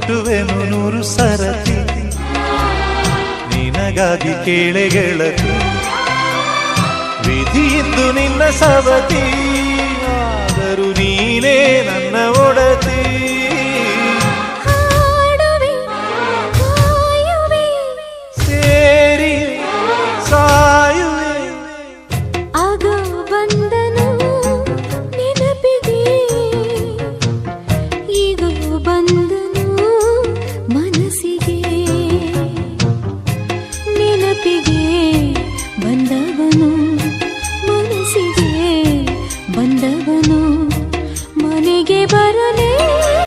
ಹುಟ್ಟುವೆನು 100 ಸರತಿ ನಿನಗಾಗಿ ಕೇಳೆ ಗೆಳತಿ ವಿಧಿಯಿದ್ದು ನಿನ್ನ ಸವತಿ ಆದರೂ ನೀನೇ ನನ್ನ ಒಡತಿ ಸೇರಿ ಸಾಯುವೆ ಆಗ ಬಂದನು ನೆನಪಿಗೆ ಈಗ ಬಂದ